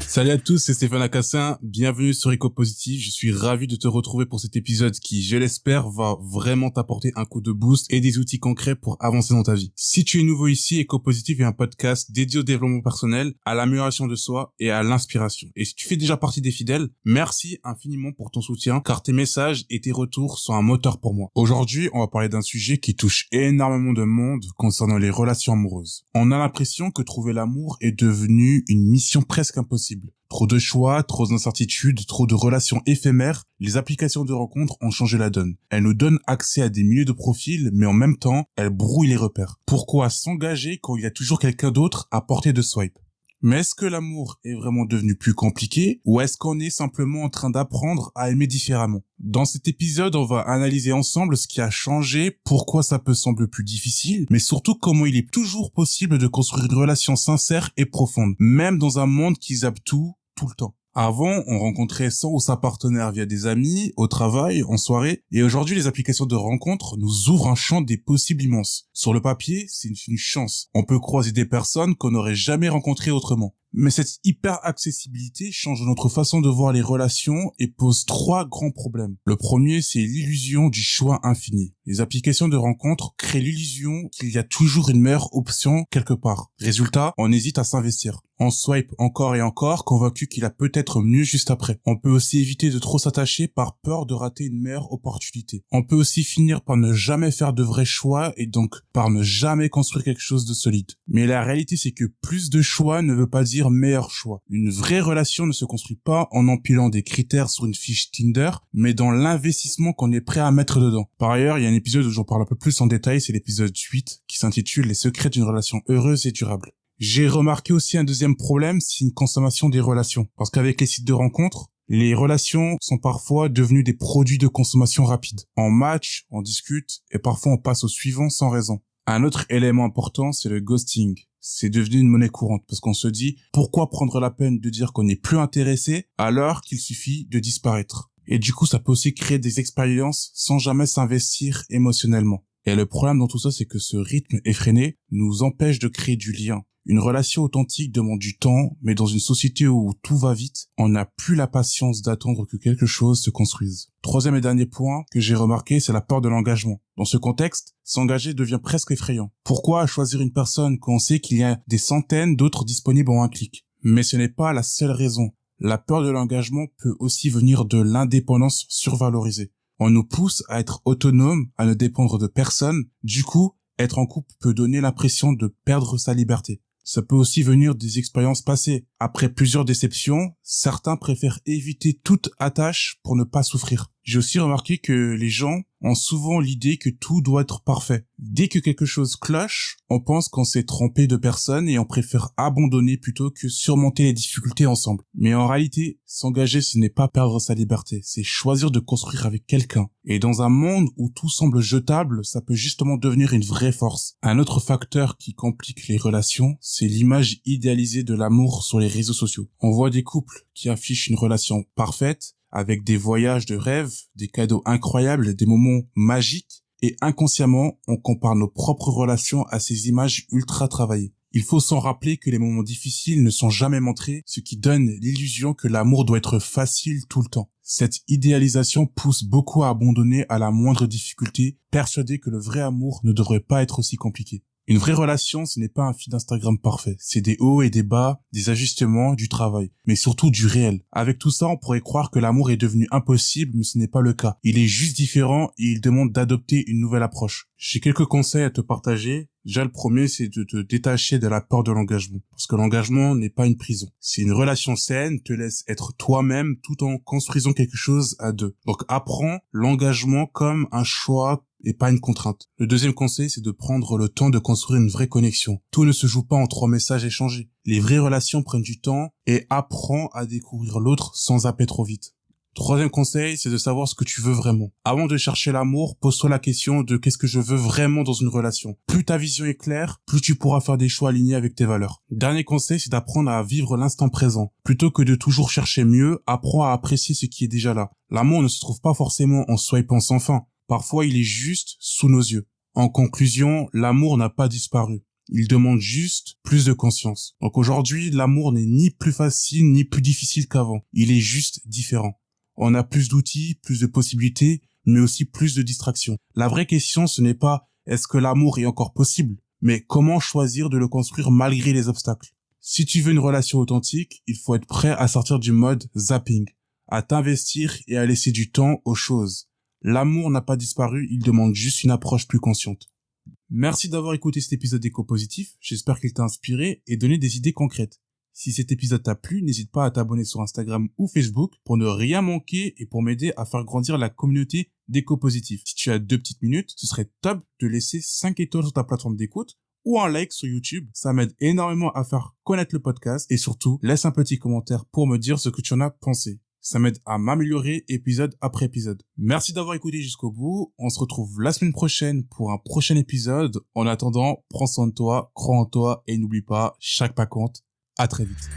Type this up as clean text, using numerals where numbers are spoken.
Salut à tous, c'est Stéphane Acassin, bienvenue sur Eco Positif. Je suis ravi de te retrouver pour cet épisode qui, je l'espère, va vraiment t'apporter un coup de boost et des outils concrets pour avancer dans ta vie. Si tu es nouveau ici, Eco Positif est un podcast dédié au développement personnel, à l'amélioration de soi et à l'inspiration. Et si tu fais déjà partie des fidèles, merci infiniment pour ton soutien, car tes messages et tes retours sont un moteur pour moi. Aujourd'hui, on va parler d'un sujet qui touche énormément de monde concernant les relations amoureuses. On a l'impression que trouver l'amour est devenu une mission presque impossible. Trop de choix, trop d'incertitudes, trop de relations éphémères, les applications de rencontres ont changé la donne. Elles nous donnent accès à des milliers de profils, mais en même temps, elles brouillent les repères. Pourquoi s'engager quand il y a toujours quelqu'un d'autre à portée de swipe ? Mais est-ce que l'amour est vraiment devenu plus compliqué ou est-ce qu'on est simplement en train d'apprendre à aimer différemment ? Dans cet épisode, on va analyser ensemble ce qui a changé, pourquoi ça peut sembler plus difficile, mais surtout comment il est toujours possible de construire une relation sincère et profonde, même dans un monde qui zappe tout le temps. Avant, on rencontrait son ou sa partenaire via des amis, au travail, en soirée, et aujourd'hui, les applications de rencontres nous ouvrent un champ des possibles immenses. Sur le papier, c'est une chance. On peut croiser des personnes qu'on n'aurait jamais rencontrées autrement. Mais cette hyper-accessibilité change notre façon de voir les relations et pose 3 grands problèmes. Le premier, c'est l'illusion du choix infini. Les applications de rencontres créent l'illusion qu'il y a toujours une meilleure option quelque part. Résultat, on hésite à s'investir. On swipe encore et encore, convaincu qu'il a peut-être mieux juste après. On peut aussi éviter de trop s'attacher par peur de rater une meilleure opportunité. On peut aussi finir par ne jamais faire de vrais choix et donc par ne jamais construire quelque chose de solide. Mais la réalité, c'est que plus de choix ne veut pas dire meilleur choix. Une vraie relation ne se construit pas en empilant des critères sur une fiche Tinder, mais dans l'investissement qu'on est prêt à mettre dedans. Par ailleurs, il y a un épisode où j'en parle un peu plus en détail, c'est l'épisode 8, qui s'intitule « Les secrets d'une relation heureuse et durable ». J'ai remarqué aussi un deuxième problème, c'est une consommation des relations. Parce qu'avec les sites de rencontres, les relations sont parfois devenues des produits de consommation rapide. On match, on discute, et parfois on passe au suivant sans raison. Un autre élément important, c'est le ghosting. C'est devenu une monnaie courante parce qu'on se dit pourquoi prendre la peine de dire qu'on n'est plus intéressé alors qu'il suffit de disparaître. Et du coup, ça peut aussi créer des expériences sans jamais s'investir émotionnellement. Et le problème dans tout ça, c'est que ce rythme effréné nous empêche de créer du lien. Une relation authentique demande du temps, mais dans une société où tout va vite, on n'a plus la patience d'attendre que quelque chose se construise. Troisième et dernier point que j'ai remarqué, c'est la peur de l'engagement. Dans ce contexte, s'engager devient presque effrayant. Pourquoi choisir une personne quand on sait qu'il y a des centaines d'autres disponibles en un clic ? Mais ce n'est pas la seule raison. La peur de l'engagement peut aussi venir de l'indépendance survalorisée. On nous pousse à être autonome, à ne dépendre de personne. Du coup, être en couple peut donner l'impression de perdre sa liberté. Ça peut aussi venir des expériences passées. Après plusieurs déceptions, certains préfèrent éviter toute attache pour ne pas souffrir. J'ai aussi remarqué que les gens ont souvent l'idée que tout doit être parfait. Dès que quelque chose cloche, on pense qu'on s'est trompé de personne et on préfère abandonner plutôt que surmonter les difficultés ensemble. Mais en réalité, s'engager, ce n'est pas perdre sa liberté, c'est choisir de construire avec quelqu'un. Et dans un monde où tout semble jetable, ça peut justement devenir une vraie force. Un autre facteur qui complique les relations, c'est l'image idéalisée de l'amour sur les réseaux sociaux. On voit des couples qui affichent une relation parfaite, avec des voyages de rêve, des cadeaux incroyables, des moments magiques, et inconsciemment, on compare nos propres relations à ces images ultra travaillées. Il faut s'en rappeler que les moments difficiles ne sont jamais montrés, ce qui donne l'illusion que l'amour doit être facile tout le temps. Cette idéalisation pousse beaucoup à abandonner à la moindre difficulté, persuadés que le vrai amour ne devrait pas être aussi compliqué. Une vraie relation, ce n'est pas un feed Instagram parfait. C'est des hauts et des bas, des ajustements, du travail, mais surtout du réel. Avec tout ça, on pourrait croire que l'amour est devenu impossible, mais ce n'est pas le cas. Il est juste différent et il demande d'adopter une nouvelle approche. J'ai quelques conseils à te partager. Déjà, le premier, c'est de te détacher de la peur de l'engagement. Parce que l'engagement n'est pas une prison. C'est une relation saine, te laisse être toi-même tout en construisant quelque chose à deux. Donc, apprends l'engagement comme un choix et pas une contrainte. Le deuxième conseil, c'est de prendre le temps de construire une vraie connexion. Tout ne se joue pas en 3 messages échangés. Les vraies relations prennent du temps et apprends à découvrir l'autre sans zapper trop vite. Troisième conseil, c'est de savoir ce que tu veux vraiment. Avant de chercher l'amour, pose-toi la question de qu'est-ce que je veux vraiment dans une relation. Plus ta vision est claire, plus tu pourras faire des choix alignés avec tes valeurs. Dernier conseil, c'est d'apprendre à vivre l'instant présent. Plutôt que de toujours chercher mieux, apprends à apprécier ce qui est déjà là. L'amour ne se trouve pas forcément en swipant sans fin. Parfois, il est juste sous nos yeux. En conclusion, l'amour n'a pas disparu. Il demande juste plus de conscience. Donc aujourd'hui, l'amour n'est ni plus facile ni plus difficile qu'avant. Il est juste différent. On a plus d'outils, plus de possibilités, mais aussi plus de distractions. La vraie question, ce n'est pas est-ce que l'amour est encore possible, mais comment choisir de le construire malgré les obstacles. Si tu veux une relation authentique, il faut être prêt à sortir du mode zapping, à t'investir et à laisser du temps aux choses. L'amour n'a pas disparu, il demande juste une approche plus consciente. Merci d'avoir écouté cet épisode d'Éco-Positif, j'espère qu'il t'a inspiré et donné des idées concrètes. Si cet épisode t'a plu, n'hésite pas à t'abonner sur Instagram ou Facebook pour ne rien manquer et pour m'aider à faire grandir la communauté d'Éco-Positif. Si tu as 2 petites minutes, ce serait top de laisser 5 étoiles sur ta plateforme d'écoute ou un like sur YouTube. Ça m'aide énormément à faire connaître le podcast et surtout, laisse un petit commentaire pour me dire ce que tu en as pensé. Ça m'aide à m'améliorer épisode après épisode. Merci d'avoir écouté jusqu'au bout. On se retrouve la semaine prochaine pour un prochain épisode. En attendant, prends soin de toi, crois en toi et n'oublie pas, chaque pas compte. À très vite.